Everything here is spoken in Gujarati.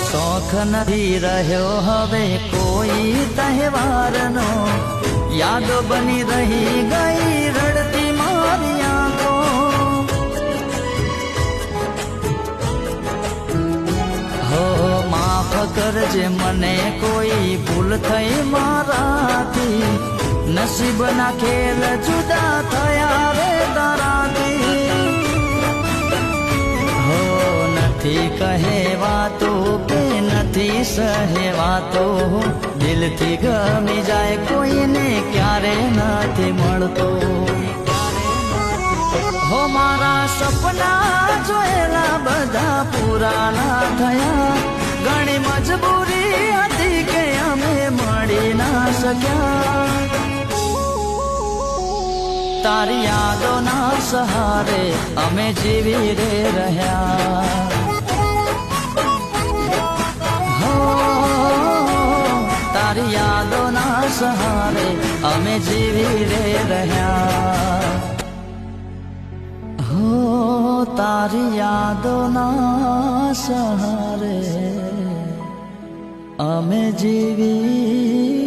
શોખ નથી રહ્યો હવે કોઈ તહેવારનો, યાદો બની રહી ગઈ રડતી મારી આંખો. હો માફ કરજે મને કોઈ ભૂલ થઈ મારાથી, નસીબના ખેલ જુદા થયા રે તારાથી. હો નથી કહેવાતું કે નથી સહેવાતું, દિલથી ગમી જાય કોઈને ક્યારે નથી મળતો. હો મારા સપના જોયેલા બધા પૂરા ના થયા, ઘણી મજબૂરી હતી કે અમે મળી ના શક્યા. તારી યાદોના સહારે અમે જીવી રે રહ્યા. હો તારી યાદોના સહારે અમે જીવી રે રહ્યા. હો તારી યાદોના સહારે અમે જીવી